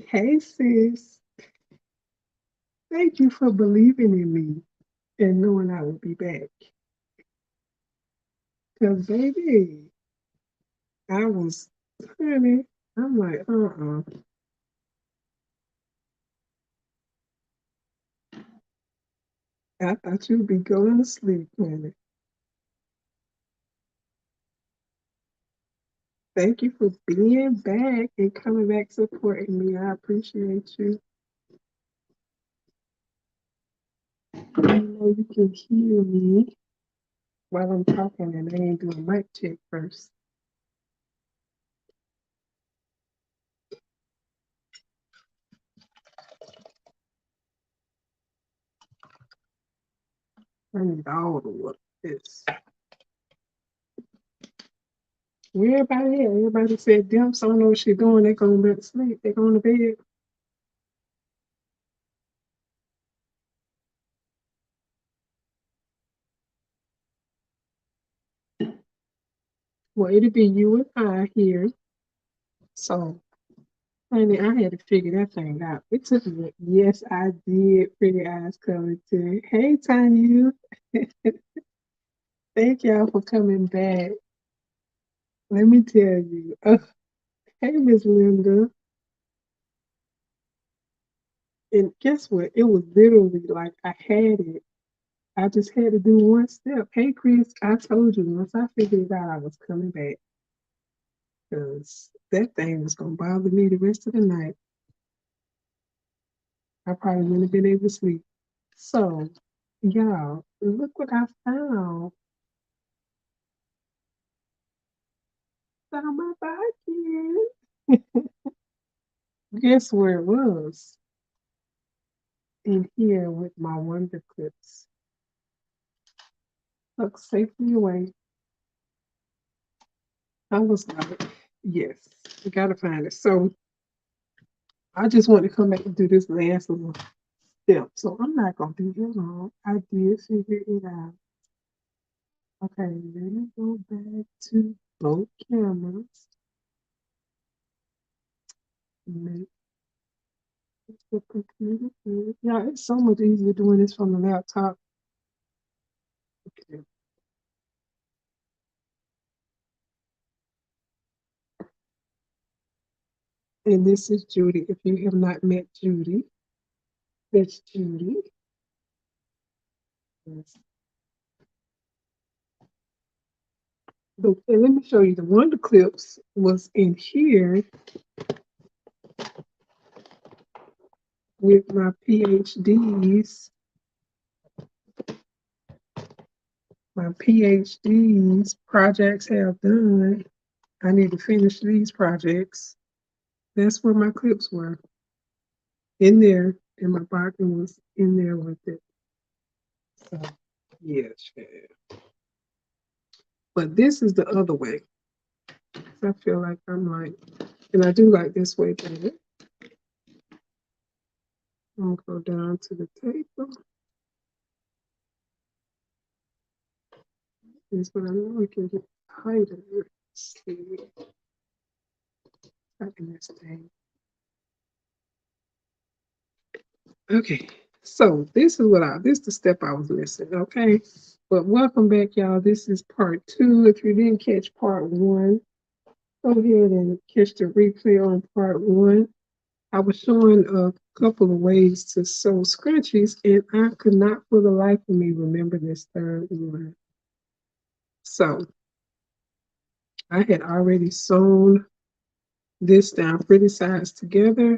Hey, sis. Thank you for believing in me and knowing I would be back. Because, baby, I was, honey, I'm like, I thought you'd be going to sleep, honey. Thank you for being back and coming back supporting me. I appreciate you. I know you can hear me while I'm talking and I ain't doing mic check first. I need all the work. This. Where everybody at? Everybody said dimps. I don't know what she's doing. They're going back to sleep. They're going to bed. Well, it'll be you and I here. So, honey, I had to figure that thing out. It took me, yes, I did. Pretty eyes coming to. Hey, Tanya. Thank y'all for coming back. Let me tell you. Hey, Miss Linda. And guess what? It was literally like I had it. I just had to do one step. Hey, Chris, I told you once I figured it out, I was coming back because that thing was going to bother me the rest of the night. I probably wouldn't have been able to sleep. So, y'all, look what I found. Found my Bodkin. Guess where it was? In here with my Wonder Clips. Look safely away. I was like, yes, I gotta find it. So I just want to come back and do this last little step. So I'm not gonna be here long. I did figure it out. Okay, let me go back to both cameras. Make the computer good. Yeah, it's so much easier doing this from the laptop. Okay. And this is Judy. If you have not met Judy, that's Judy. Yes. And let me show you the Wonder Clips was in here with my PhDs. My PhDs projects have done. I need to finish these projects. That's where my clips were in there, and my Bodkin was in there with it. So, yes, but this is the other way. I feel like I'm like, and I do like this way better. I'm gonna go down to the table. Is what I know we can get tighter. Let's see. Tighten this thing. Okay, so this is this is the step I was missing. Okay, but welcome back, y'all. This is part 2. If you didn't catch part 1, go ahead and catch the replay on part 1. I was showing a couple of ways to sew scrunchies, and I could not for the life of me remember this third one. So I had already sewn this down pretty sides together,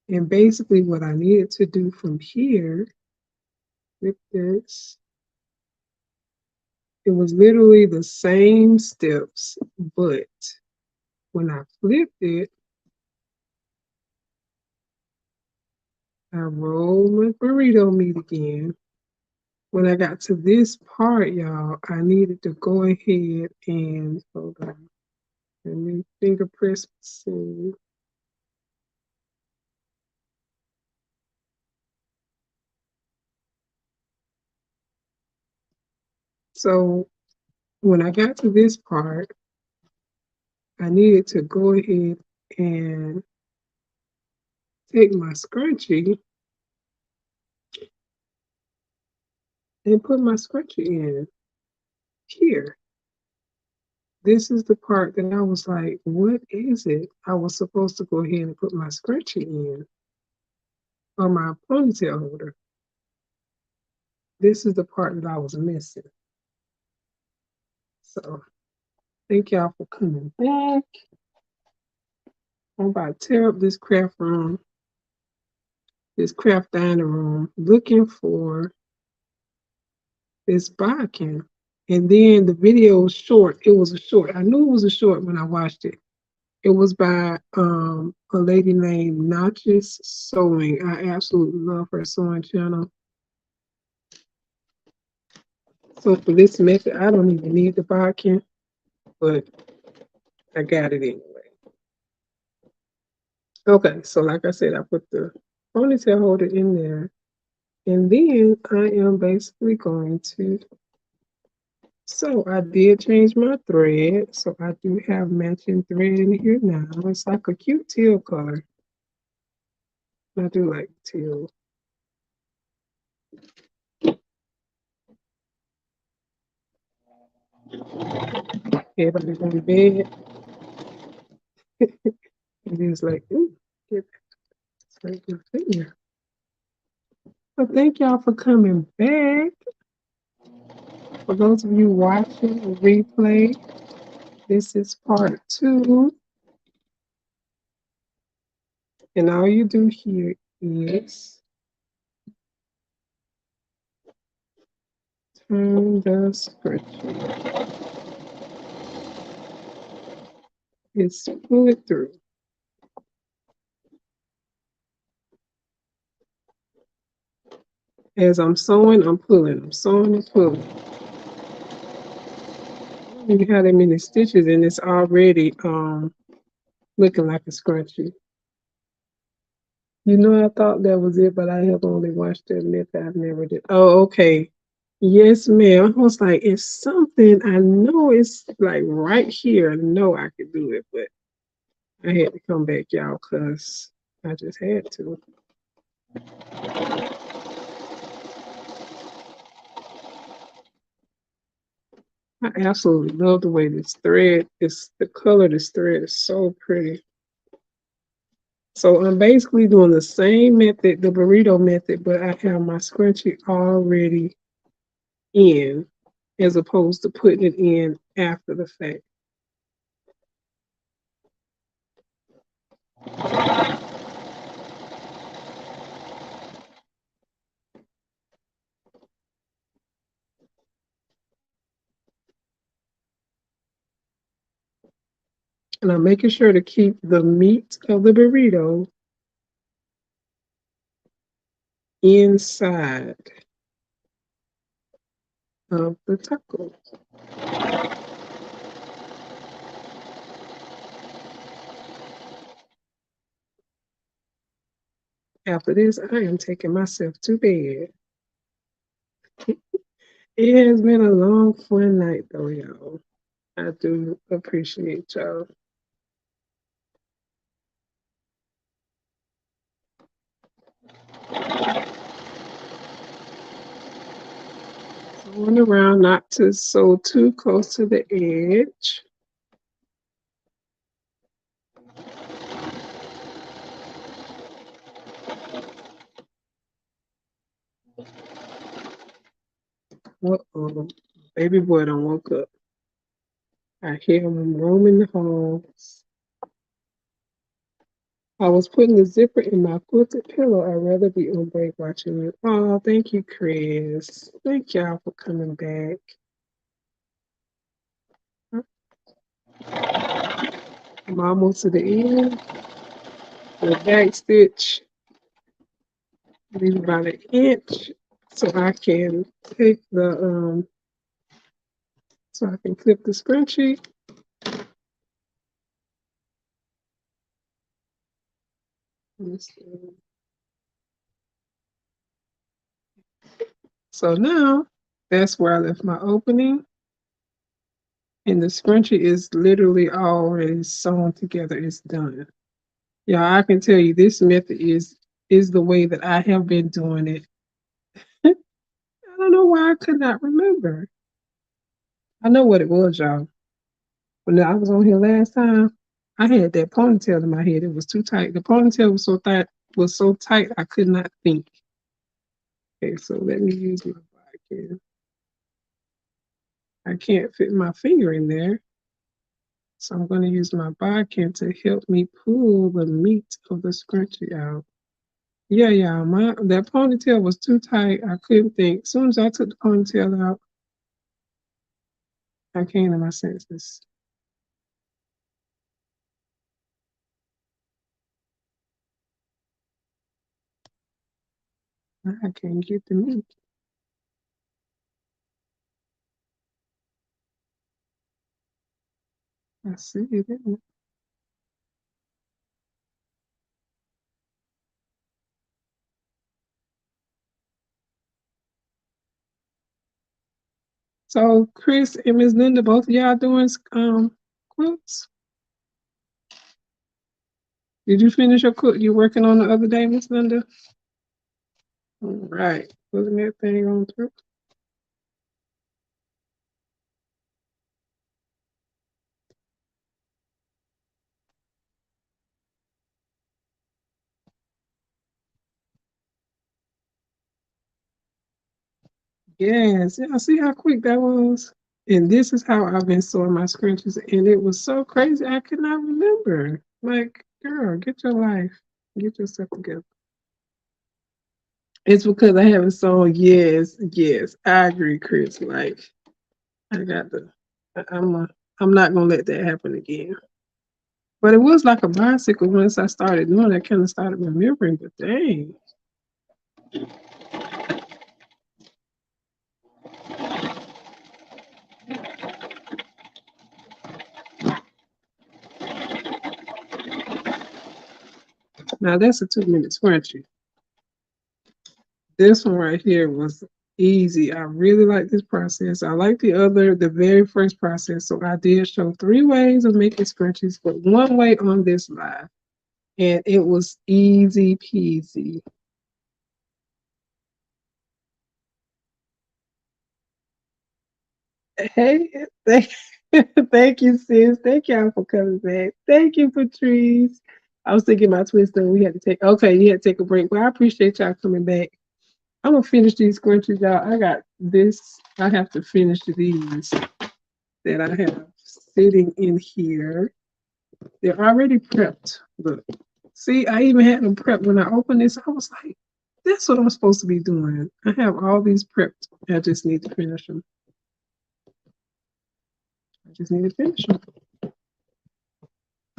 and basically what I needed to do from here with this, it was literally the same steps, but when I flipped it, I rolled my burrito meat again. When I got to this part, y'all, I needed to go ahead and hold on. Let me finger press see. So when I got to this part, I needed to go ahead and take my scrunchie and put my scrunchie in here. This is the part that I was like, what is it? I was supposed to go ahead and put my scrunchie in on my ponytail holder. This is the part that I was missing. So thank y'all for coming back. I'm about to tear up this craft room, this craft dining room, looking for this Bodkin. And then the video was short. It was a short. I knew it was a short when I watched it. It was by a lady named Notches Sewing. I absolutely love her sewing channel. So for this method, I don't even need the Bodkin, but I got it anyway. Okay, so like I said, I put the ponytail holder in there. And then I am basically going to, so I did change my thread. So I do have matching thread in here now. It's like a cute teal color. I do like teal. Everybody's on bed. It is like, ooh, it's right there. So thank y'all for coming back. For those of you watching the replay, this is part 2. And all you do here is turn the scrunchie. It's pull it through. As I'm sewing, I'm pulling. I'm sewing and pulling. I don't even have that many stitches and it's already looking like a scrunchie. You know, I thought that was it, but I have only watched it. Admit that I've never did. Oh, okay. Yes, ma'am. I was like, it's something. I know it's like right here. I know I could do it, but I had to come back, y'all, because I just had to. I absolutely love the way this thread is, the color of this thread is so pretty. So I'm basically doing the same method, the burrito method, but I have my scrunchie already in as opposed to putting it in after the fact. And I'm making sure to keep the meat of the burrito inside of the taco. After this, I am taking myself to bed. It has been a long, fun night, though, y'all. I do appreciate y'all. Going around not to sew too close to the edge. Uh-oh. Baby boy done woke up. I hear him roaming the halls. I was putting the zipper in my quilted pillow. I'd rather be on break watching it. Oh, thank you, Chris. Thank y'all for coming back. I'm almost to the end. The back stitch, leave about an inch so I can take the so I can clip the scrunchie. So now that's where I left my opening. And the scrunchie is literally already sewn together. It's done. Yeah, I can tell you this method is the way that I have been doing it. I don't know why I could not remember. I know what it was, y'all. When I was on here last time, I had that ponytail in my head. It was too tight. The ponytail was so tight I could not think. Okay, so let me use my Bodkin. I can't fit my finger in there. So I'm going to use my Bodkin to help me pull the meat of the scrunchie out. Yeah, that ponytail was too tight. I couldn't think. As soon as I took the ponytail out, I came to my senses. I can't get the meat. I see it. So Chris and Miss Linda, both of y'all doing quilts? Did you finish your quilt you working on the other day, Miss Linda? All right. Putting that thing on through. Yes. Yeah, see how quick that was? And this is how I've been sewing my scrunchies. And it was so crazy I could not remember. Like, girl, get your life. Get yourself together. It's because I haven't sewn. Yes. I agree, Chris. Like, I got the I'm not gonna let that happen again. But it was like a bicycle once I started doing it, I kind of started remembering, but dang. Now that's a 2 minute scrunchie. This one right here was easy. I really like this process. I like the very first process. So I did show 3 ways of making scrunchies, but 1 way on this live. And it was easy peasy. Hey, thank, thank you, sis. Thank y'all for coming back. Thank you, Patrice. I was thinking my twister. We had to take, okay, you had to take a break, but I appreciate y'all coming back. I'm gonna finish these scrunchies, y'all. I got this. I have to finish these that I have sitting in here. They're already prepped. Look, see, I even had them prepped when I opened this. I was like, that's what I'm supposed to be doing. I have all these prepped. I just need to finish them. I just need to finish them.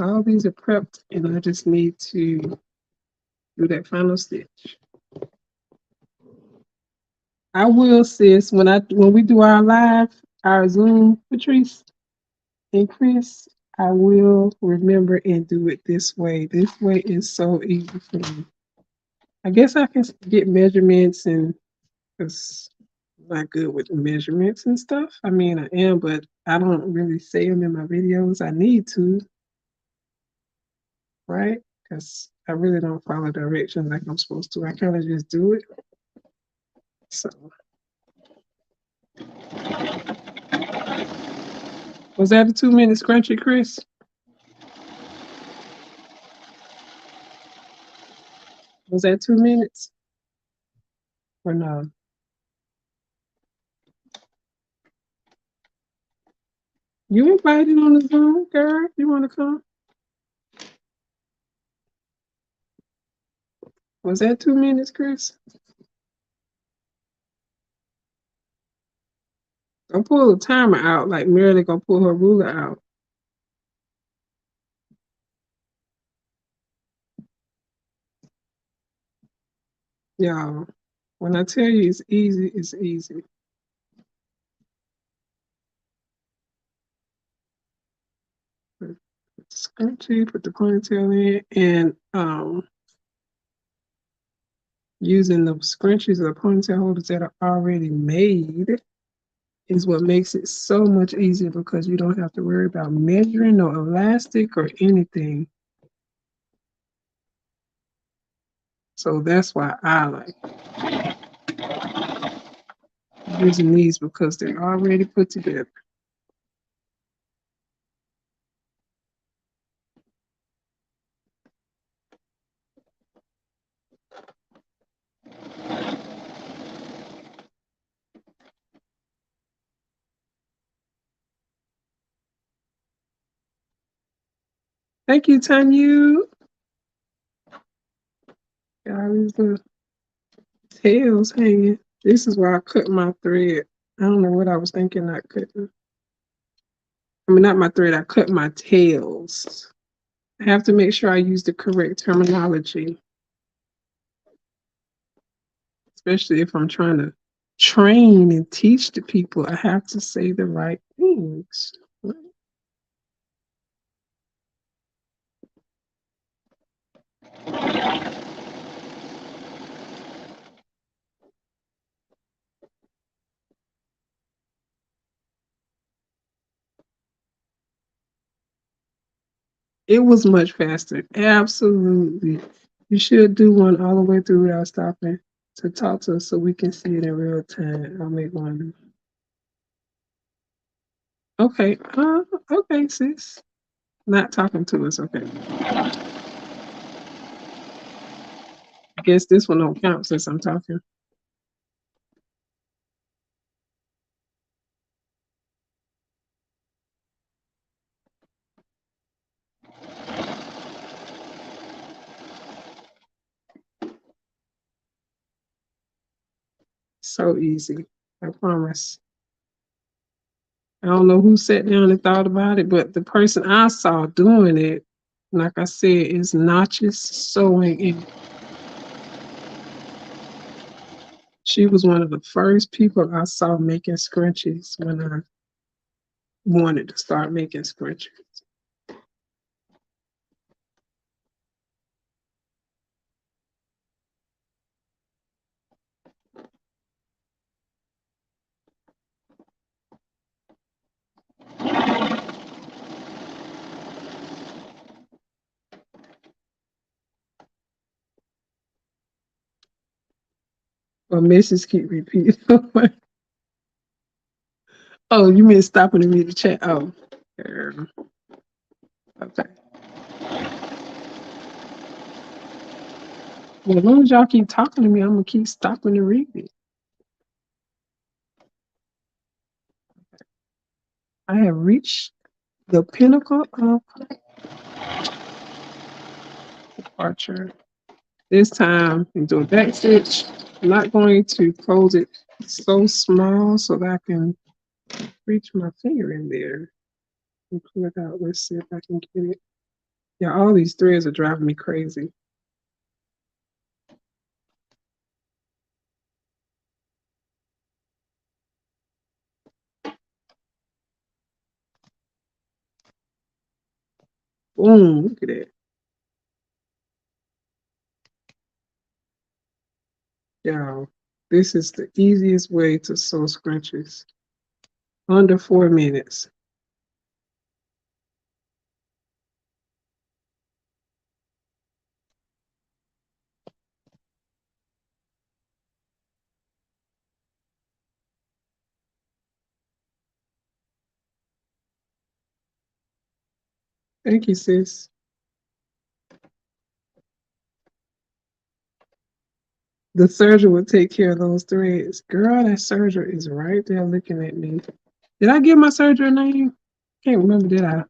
All these are prepped, and I just need to do that final stitch. I will, sis, when we do our Zoom, Patrice and Chris, I will remember and do it this way. This way is so easy for me. I guess I can get measurements and because I'm not good with measurements and stuff. I mean, I am, but I don't really say them in my videos. I need to, right? Because I really don't follow directions like I'm supposed to. I kind of just do it. So, was that a 2 minute scrunchie, Chris? Was that 2 minutes or no? You invited on the Zoom, girl. You want to come? Was that 2 minutes, Chris? Don't pull the timer out like Marilyn gonna pull her ruler out. Y'all, when I tell you it's easy, it's easy. Put the scrunchie, put the ponytail in, and using the scrunchies or the ponytail holders that are already made is what makes it so much easier because you don't have to worry about measuring or elastic or anything. So that's why I like using these because they're already put together. Thank you, Tanya. Got these little tails hanging. This is why I cut my thread. I don't know what I was thinking not cutting. I mean, not my thread, I cut my tails. I have to make sure I use the correct terminology, especially if I'm trying to train and teach the people. I have to say the right things. It was much faster. Absolutely. You should do one all the way through without stopping to talk to us so we can see it in real time. I'll make one. Okay. Okay, sis. Not talking to us. Okay. I guess this one don't count since I'm talking. So easy. I promise. I don't know who sat down and thought about it, but the person I saw doing it, like I said, is Notches Sewing. And she was one of the first people I saw making scrunchies when I wanted to start making scrunchies. But Mrs. keep repeating. Oh, you mean stopping to read the chat? Oh, okay. Well, as long as y'all keep talking to me, I'm gonna keep stopping to read it. I have reached the pinnacle of departure. This time, I'm doing back stitch. I'm not going to close it so small so that I can reach my finger in there and pull it out. Let's see if I can get it. Yeah, all these threads are driving me crazy. Boom, look at that. Y'all, this is the easiest way to sew scrunchies. Under 4 minutes. Thank you, sis. The serger will take care of those threads. Girl, that serger is right there looking at me. Did I give my serger a name? Can't remember, did I?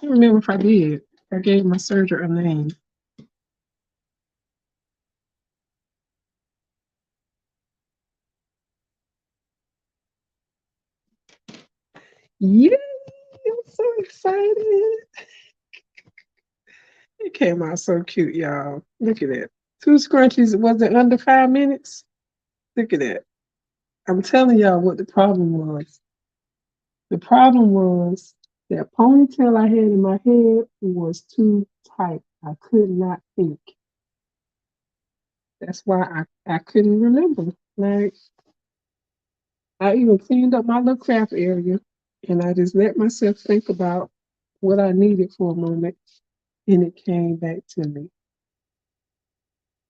Can't remember if I did. I gave my serger a name. Yay! I'm so excited. It came out so cute, y'all. Look at that. 2 scrunchies. Was it under 5 minutes? Look at that. I'm telling y'all what the problem was. The problem was that ponytail I had in my head was too tight. I could not think. That's why I couldn't remember. Like, I even cleaned up my little craft area and I just let myself think about what I needed for a moment, and it came back to me.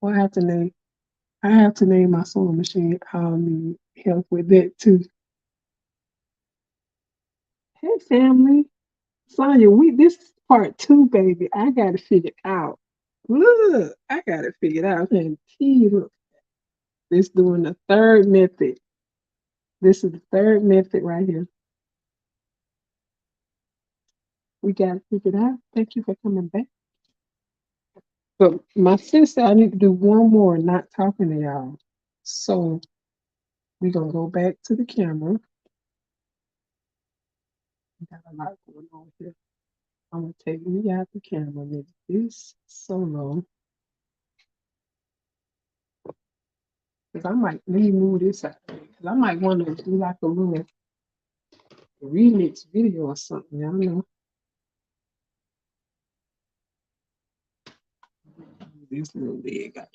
Well, I have to name my sewing machine. I'll need help with that too. Hey family. Sonya, this is part two, baby. I gotta figure it out. Look, I got it figured out. And look, this doing the third method. This is the third method right here. We got it figured out. Thank you for coming back. But my sister, I need to do one more, not talking to y'all. So we're gonna go back to the camera. We got a lot going on here. I'm gonna take me out the camera with this solo. Because I might let me move this out. Because I might want to do like a little remix video or something. I don't know. This little leg got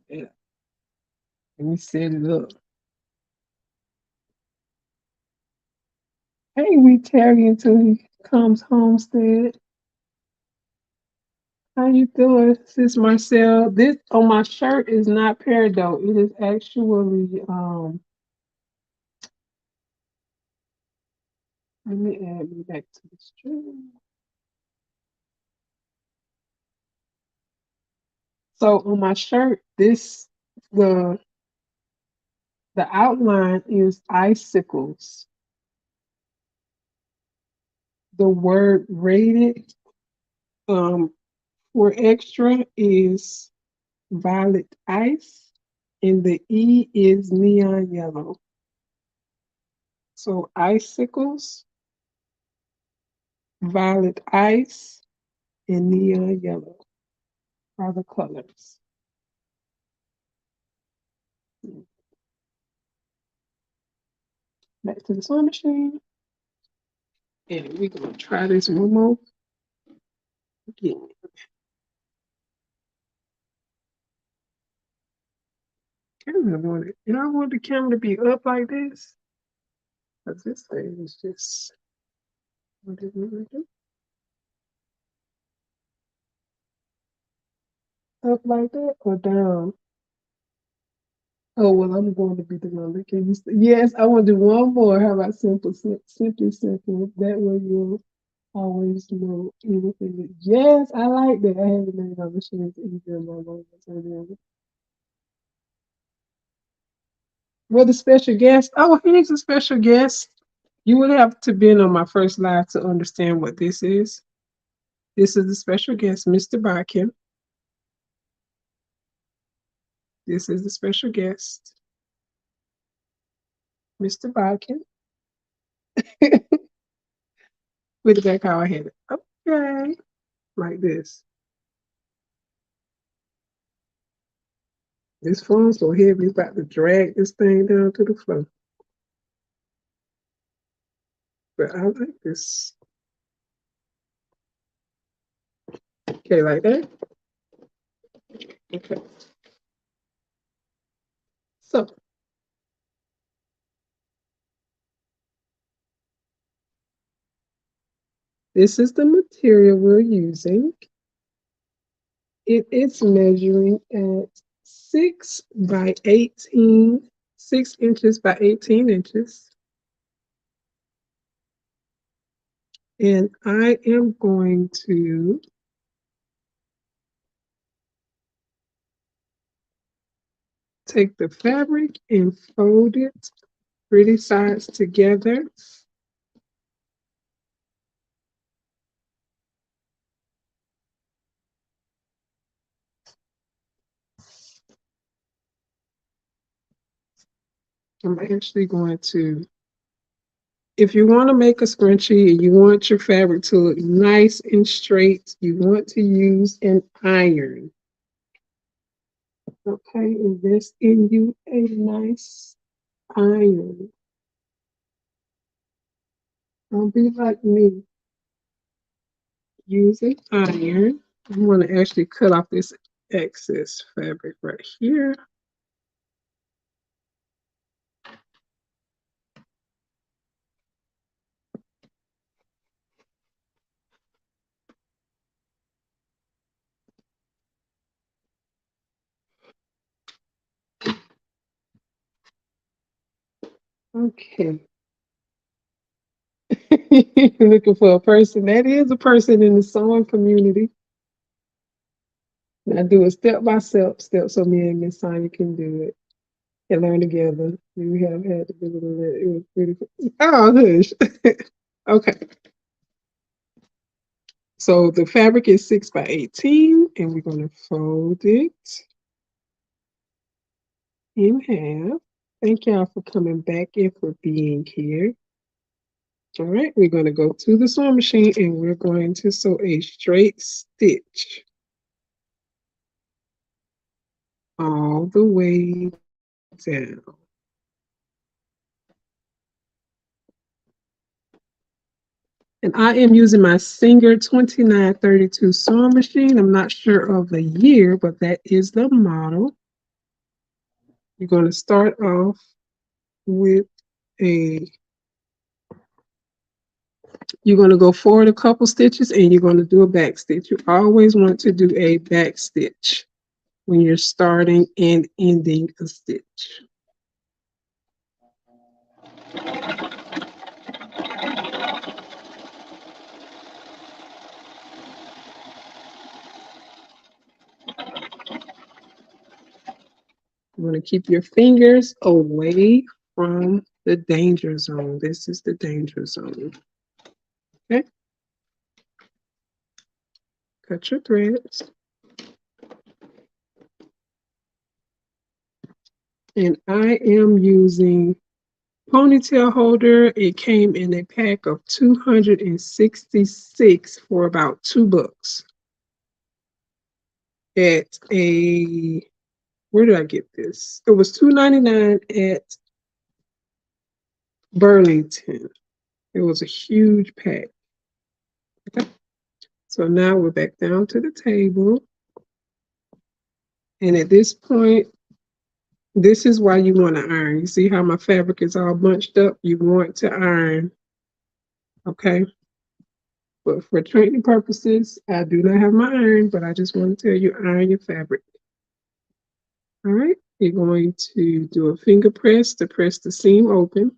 yeah. Let me set it up. Hey, we Terry until he comes homestead. How you doing, sis Marcel? This on my shirt is not peridot. It is actually let me add me back to the stream. So on my shirt, the the outline is icicles. The word rated for extra is violet ice, and the E is neon yellow. So icicles, violet ice, and neon yellow are the colors. Back to the sewing machine. And we're gonna try this one more again. I don't want it. You know, I want the camera to be up like this. Because this thing is just what is it do? Up like that or down? Oh well, I'm going to be the one that can use. Yes, I want to do one more. How about simply simple? That way you'll always know anything. Yes, I like that. I haven't made my machines easier in my life. Well, the special guest. Oh, here's a special guest. You would have to been on my first live to understand what this is. This is the special guest, Mr. Bodkin. This is the special guest, Mr. Bodkin. Put it back how I had it. Okay, like this. This phone's so heavy, it's about to drag this thing down to the floor. But I like this. Okay, like that. Okay. So this is the material we're using. It is measuring at 6 by 18, 6 inches by 18 inches. And I am going to take the fabric and fold it pretty sides together. I'm actually going to, if you want to make a scrunchie and you want your fabric to look nice and straight, you want to use an iron. Okay, invest in you a nice iron. Don't be like me. Use an iron. I'm going to actually cut off this excess fabric right here. Okay. Looking for a person. That is a person in the sewing community. I do it step by step, so me and Miss Sonia can do it and learn together. We have had to do it. It was pretty cool. Oh, hush. Okay. So the fabric is 6 by 18, and we're going to fold it in half. Thank y'all for coming back and for being here. All right, we're going to go to the sewing machine and we're going to sew a straight stitch all the way down. And I am using my Singer 2932 sewing machine. I'm not sure of the year, but that is the model. You're going to start off with you're going to go forward a couple stitches and you're going to do a back stitch. You always want to do a back stitch when you're starting and ending a stitch. You want to keep your fingers away from the danger zone. This is the danger zone. Okay. Cut your threads. And I am using ponytail holder. It came in a pack of 266 for about $2 at a, where did I get this? It was $2.99 at Burlington. It was a huge pack. Okay. So now we're back down to the table. And at this point, this is why you want to iron. You see how my fabric is all bunched up? You want to iron. Okay. But for training purposes, I do not have my iron, but I just want to tell you, iron your fabric. All right. You're going to do a finger press to press the seam open.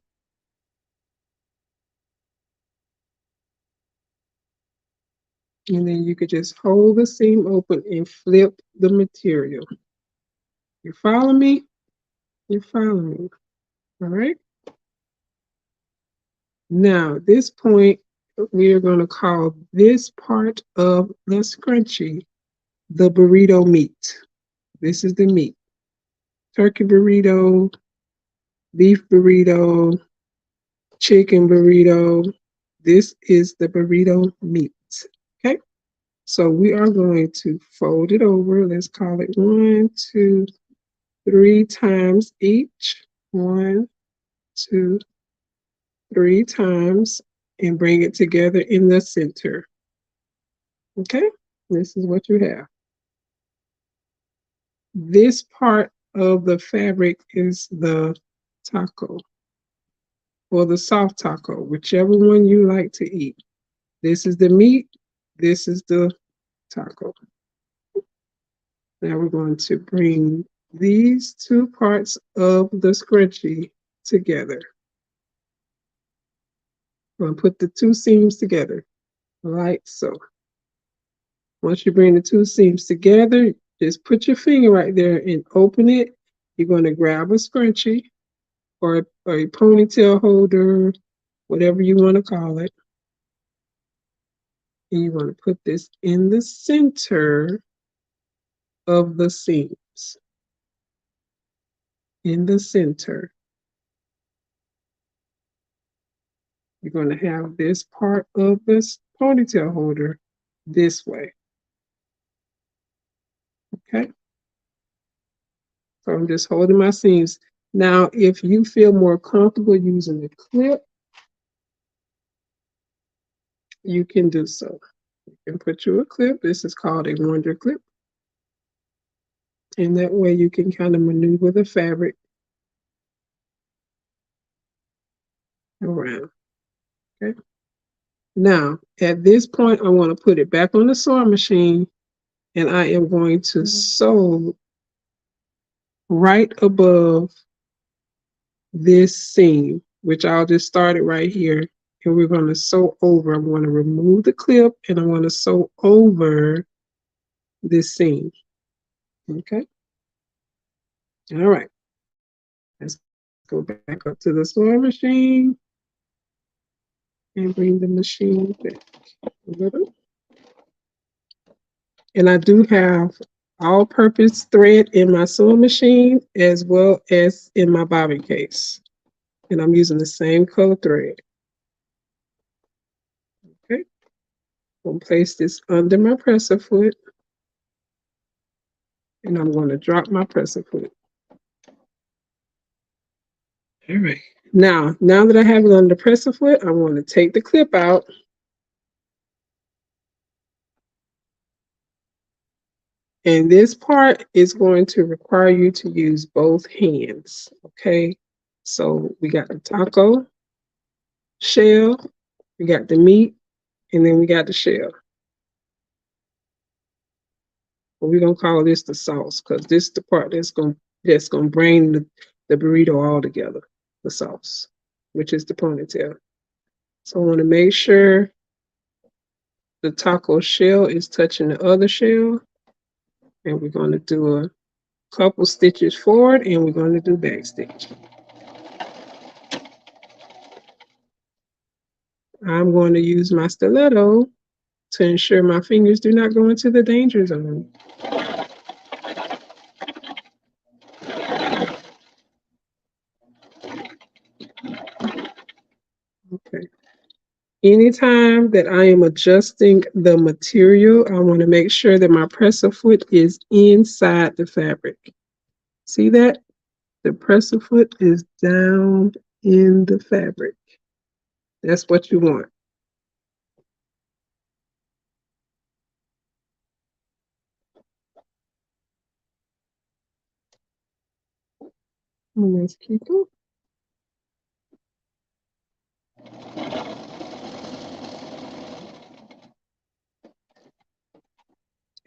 And then you could just hold the seam open and flip the material. You follow me? You follow me. All right. Now, at this point, we are going to call this part of the scrunchie the burrito meat. This is the meat. Turkey burrito, beef burrito, chicken burrito. This is the burrito meat. Okay. So we are going to fold it over. Let's call it 1, 2, 3 times each. 1, 2, 3 times, and bring it together in the center. Okay, this is what you have. This part of the fabric is the taco or the soft taco, whichever one you like to eat. This is the meat. This is the taco. Now we're going to bring these two parts of the scrunchie together. I'm going to put the two seams together, like so. Once you bring the two seams together, just put your finger right there and open it. You're going to grab a scrunchie or a ponytail holder, whatever you want to call it. And you want to put this in the center of the seams. In the center. You're going to have this part of this ponytail holder this way. Okay. So I'm just holding my seams. Now, if you feel more comfortable using the clip, you can do so. You can put you a clip. This is called a wonder clip. And that way you can kind of maneuver the fabric around. Okay. Now, at this point, I want to put it back on the sewing machine, and I am going to sew right above this seam. which I'll just start it right here. And we're going to sew over. I'm going to remove the clip and I'm going to sew over this seam. Okay. All right. Let's go back up to the sewing machine and bring the machine back a little. And I do have all-purpose thread in my sewing machine as well as in my bobbin case. And I'm using the same color thread. Okay. I'm going to place this under my presser foot. And I'm going to drop my presser foot. All right. Now that I have it on the presser foot, I'm going to take the clip out. And this part is going to require you to use both hands. Okay. So we got the taco shell, we got the meat, and then we got the shell. But we're going to call this the sauce because this is the part that's going to bring the burrito all together, the sauce, which is the ponytail. So I want to make sure the taco shell is touching the other shell. And we're going to do a couple stitches forward and we're going to do back stitch. I'm going to use my stiletto to ensure my fingers do not go into the danger zone. Okay. Anytime that I am adjusting the material, I want to make sure that my presser foot is inside the fabric. See that? The presser foot is down in the fabric. That's what you want. Let's keep going.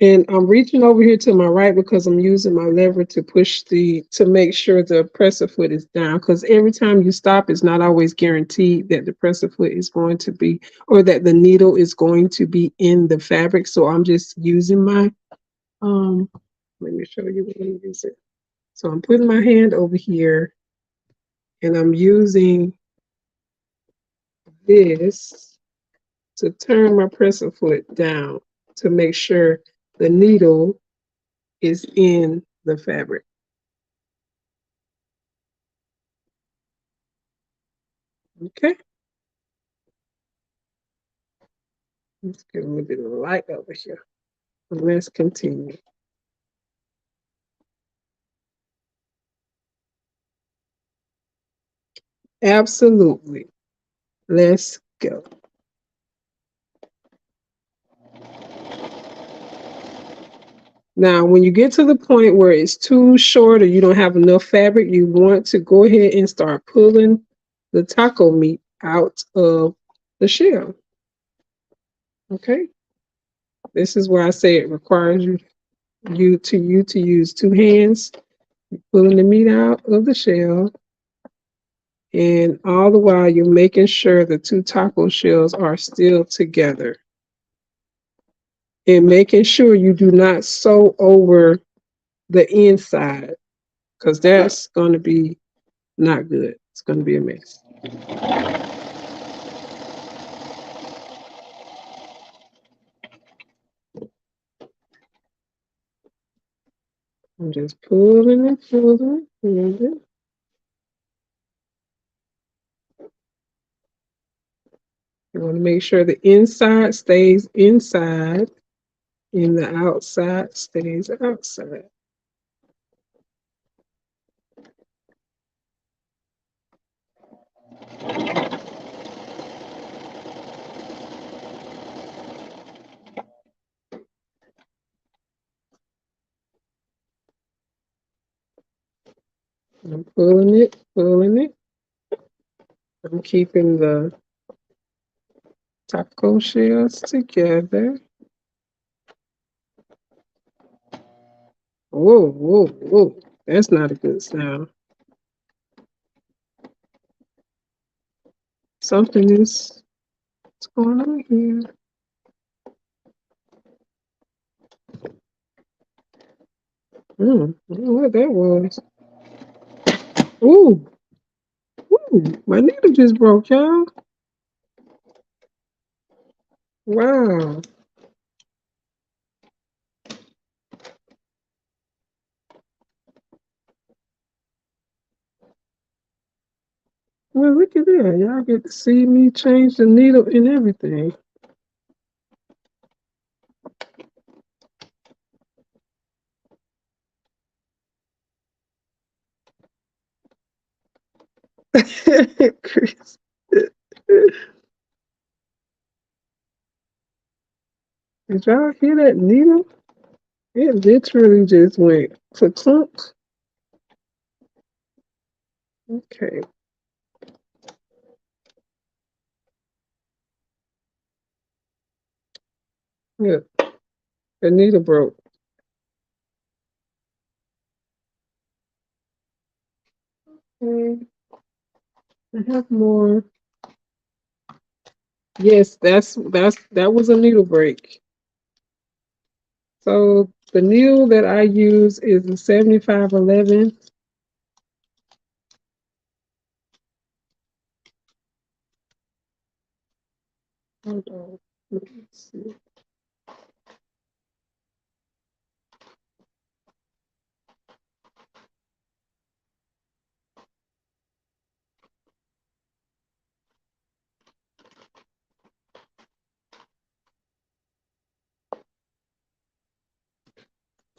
And I'm reaching over here to my right because I'm using my lever to push to make sure the presser foot is down. Because every time you stop, it's not always guaranteed that the presser foot is going to be, or that the needle is going to be in the fabric. So I'm just using my, let me show you what I'm using. So I'm putting my hand over here and I'm using this to turn my presser foot down to make sure the needle is in the fabric. Okay. Let's get a little bit of light over here. Let's continue. Absolutely. Let's go. Now, when you get to the point where it's too short or you don't have enough fabric, you want to go ahead and start pulling the taco meat out of the shell. Okay. This is why I say it requires you to use two hands, pulling the meat out of the shell. And all the while, you're making sure the two taco shells are still together. And making sure you do not sew over the inside, because that's going to be not good. It's going to be a mess. I'm just pulling it, pulling it. You want to make sure the inside stays inside and the outside stays outside. I'm pulling it, pulling it. I'm keeping the taco shells together. Whoa, whoa, whoa. That's not a good sound. Something is what's going on here. I don't know what that was. Ooh, ooh, my needle just broke, y'all. Wow. Well, look at that. Y'all get to see me change the needle and everything. Chris. Did y'all hear that needle? It literally just went clunk. Okay. Yeah, the needle broke. Okay. I have more. Yes, that was a needle break. So the needle that I use is a 7511. Hold on. Let me see.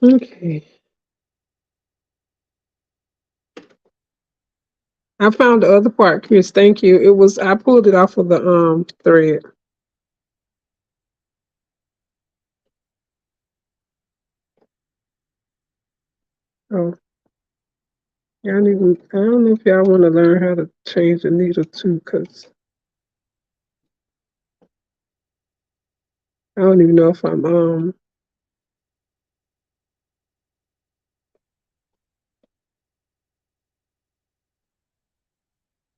Okay. I found the other part, Chris. Thank you. I pulled it off of the thread. Oh, y'all need to, I don't know if y'all want to learn how to change the needle too, because I don't even know if I'm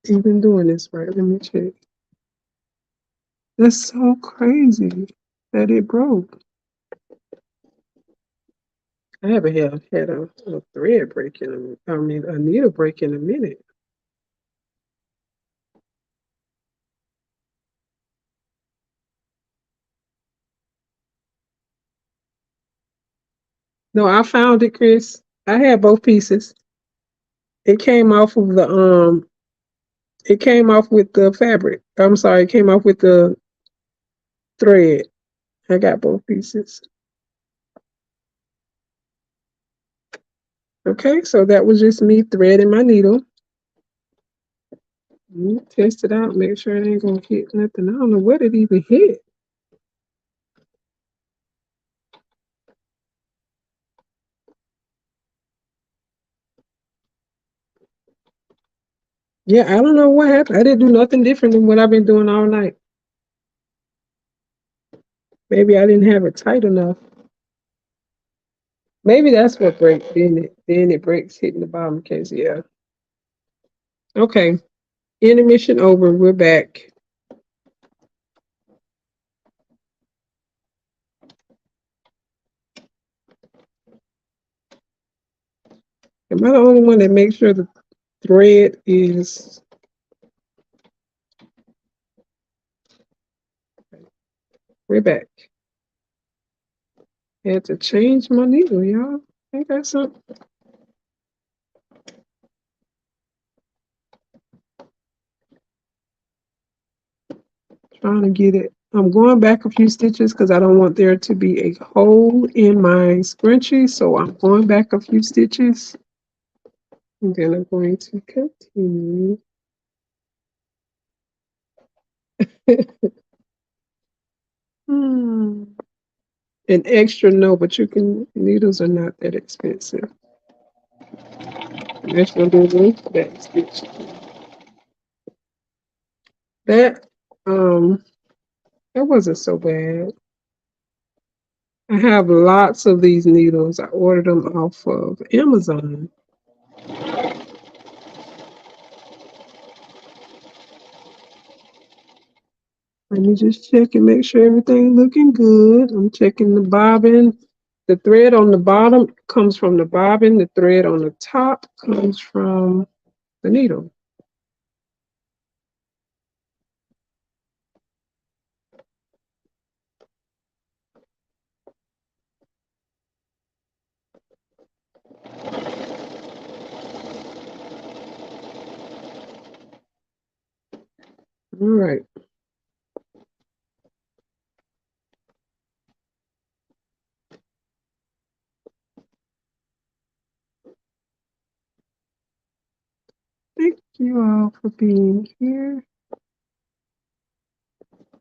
even doing this right. Let me check. That's so crazy that it broke. I haven't had a thread break I mean, a needle break in a minute. No, I found it, Chris. I had both pieces. It came off of it came off with the fabric. I'm sorry, it came off with the thread. I got both pieces. Okay, so that was just me threading my needle. Test it out, make sure it ain't gonna hit nothing. I don't know what it even hit. Yeah, I don't know what happened. I didn't do nothing different than what I've been doing all night. Maybe I didn't have it tight enough. Maybe that's what breaks. Then it breaks hitting the bottom case. Yeah. Okay. Intermission over. We're back. Am I the only one that makes sure the thread is? We're back. Had to change my needle, y'all. Ain't that something? Trying to get it. I'm going back a few stitches because I don't want there to be a hole in my scrunchie. So I'm going back a few stitches. And then I'm going to continue. Hmm. An extra no, but you can, needles are not that expensive. That's gonna be one back stitch. That that wasn't so bad. I have lots of these needles. I ordered them off of Amazon. Let me just check and make sure everything looking good. I'm checking the bobbin. The thread on the bottom comes from the bobbin. The thread on the top comes from the needle. All right. Thank you all for being here.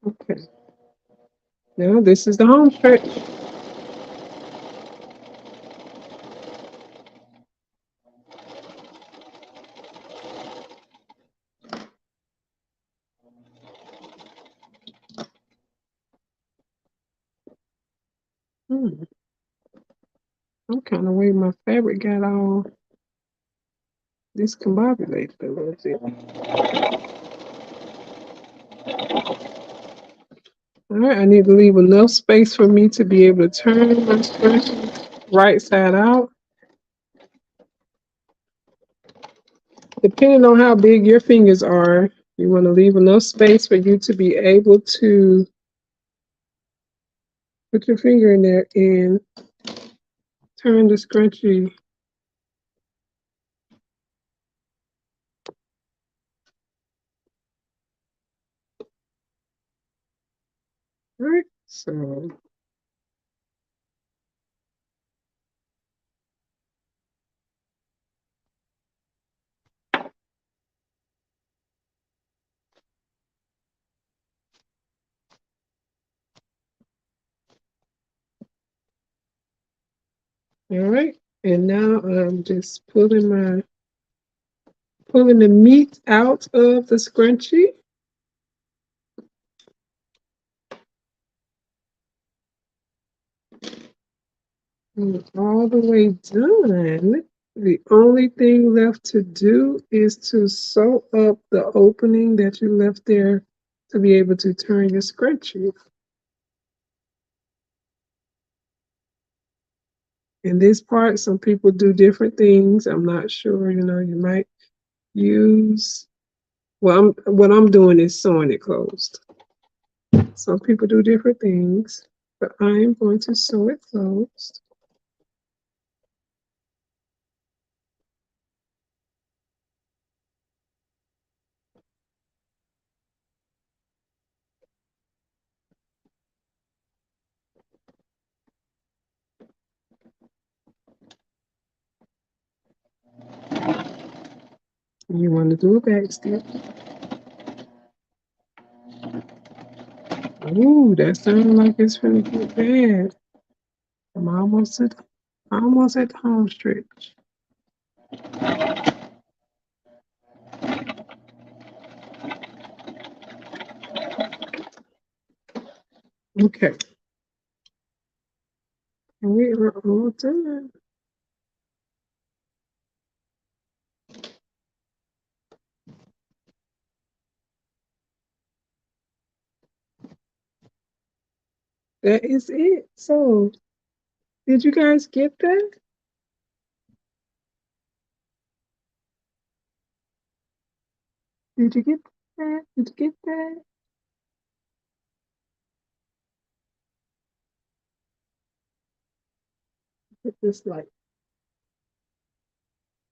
Okay. Now this is the home stretch. I'm kind of worried my fabric got all discombobulated a little bit. All right, I need to leave enough space for me to be able to turn my scrunchie right side out. Depending on how big your fingers are, you want to leave enough space for you to be able to put your finger in there and turn the scrunchie. All right, so all right, and now I'm just pulling the meat out of the scrunchie. All the way done. The only thing left to do is to sew up the opening that you left there to be able to turn your scrunchie. In this part, some people do different things. I'm not sure, you know, you might use, well, what I'm doing is sewing it closed. Some people do different things, but I'm going to sew it closed. You want to do a back stitch. Ooh, that sounds like it's gonna get bad. I'm almost at the home stretch. Okay. And we are all done. That is it. So, did you guys get that? Did you get that? Did you get that? Hit this light.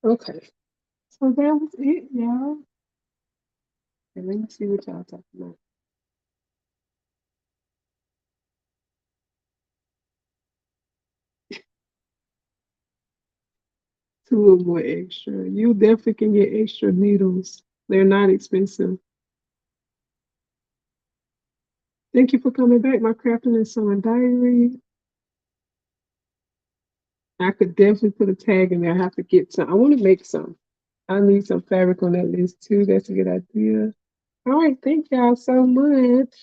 Okay. So that was it, y'all. And let me see what y'all talking about. Two or more extra. You definitely can get extra needles. They're not expensive. Thank you for coming back, my crafting and sewing diary. I could definitely put a tag in there. I have to get some. I want to make some. I need some fabric on that list too. That's a good idea. All right, thank y'all so much.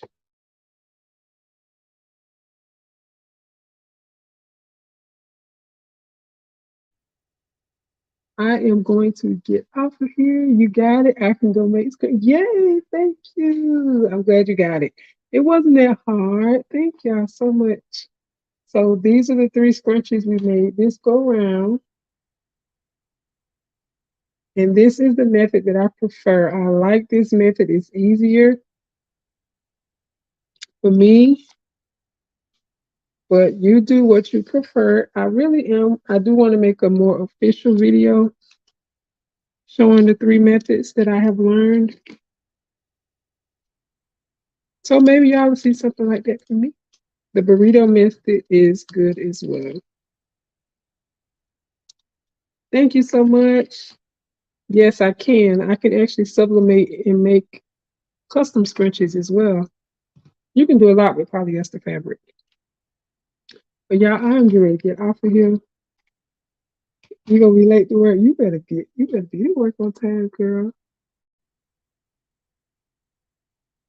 I am going to get off of here. You got it. I can go make screen. Yay, thank you. I'm glad you got it. It wasn't that hard. Thank y'all so much. So these are the three scrunchies we made this go round. And this is the method that I prefer. I like this method. It's easier for me, but you do what you prefer. I really am. I do want to make a more official video showing the three methods that I have learned. So maybe y'all will see something like that from me. The burrito method is good as well. Thank you so much. Yes, I can. I can actually sublimate and make custom scrunchies as well. You can do a lot with polyester fabric. But y'all, I'm getting ready to get off of here. You gonna be late to work. You better be to work on time, girl.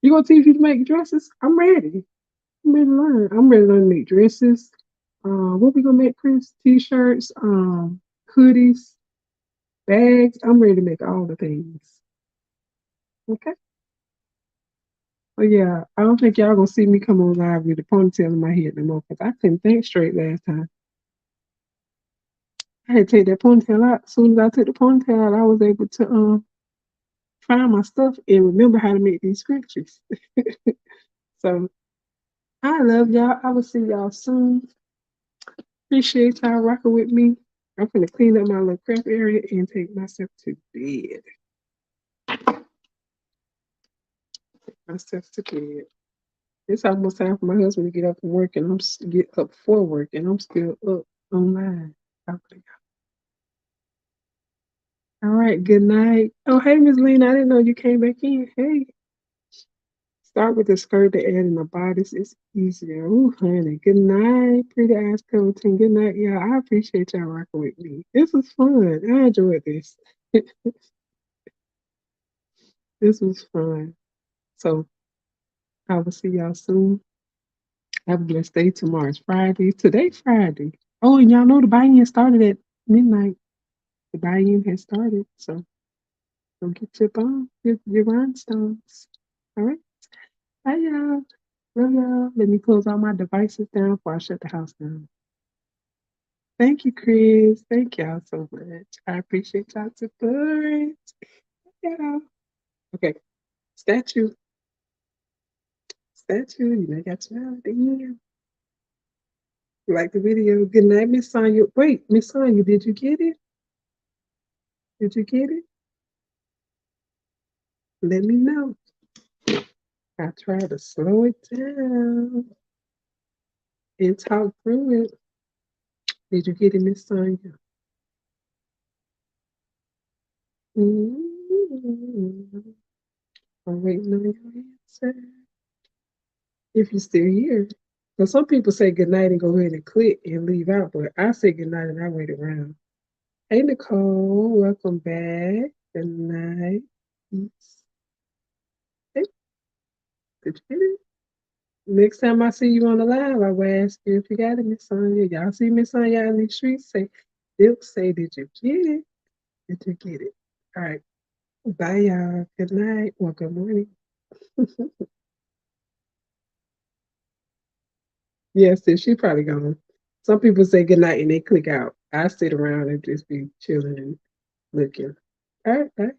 You gonna teach you to make dresses? I'm ready. I'm ready to learn. I'm ready to learn to make dresses. What we gonna make, Chris? T-shirts, hoodies, bags. I'm ready to make all the things. Okay. Oh yeah, I don't think y'all gonna see me come on live with a ponytail in my head no more because I couldn't think straight last time. I had to take that ponytail out. As soon as I took the ponytail out, I was able to find my stuff and remember how to make these scrunchies. So I love y'all. I will see y'all soon. Appreciate y'all rocking with me. I'm gonna clean up my little crap area and take myself to bed. Myself to bed. It's almost time for my husband to get up from work, and get up for work, and I'm still up online. All right. Good night. Oh, hey, Miss Lena. I didn't know you came back in. Hey. Start with the skirt to add in the bodice. It's easier. Ooh, honey. Good night, pretty ass Pilton. Good night, y'all. I appreciate y'all rocking with me. This was fun. I enjoyed this. This was fun. So I will see y'all soon. Have a blessed day. Tomorrow's Friday. Today's Friday. Oh, and y'all know the buy-in started at midnight. The buy-in has started. So don't get your your rhinestones. All right. Bye, y'all. Love y'all. Let me close all my devices down before I shut the house down. Thank you, Chris. Thank y'all so much. I appreciate y'all support. Yeah. Okay. Statue. Statue. You know, I got you out at the end. Like the video. Good night, Miss Sonya. Wait, Miss Sonya, did you get it? Did you get it? Let me know. I try to slow it down and talk through it. Did you get it, Miss Sonya? Mm-hmm. I'm waiting on your answer. If you're still here. So some people say goodnight and go ahead and click and leave out, but I say goodnight and I wait around. Hey Nicole, welcome back. Good night. Peace. Hey, did you get it? Next time I see you on the live, I will ask you if you got it, Miss Sonya. Y'all see Miss Sonya out in the streets? Say, did you get it? Did you get it? All right. Bye, y'all. Good night. Well, good morning. Yes, she probably gone. Some people say good night and they click out. I sit around and just be chilling and looking. All right, bye.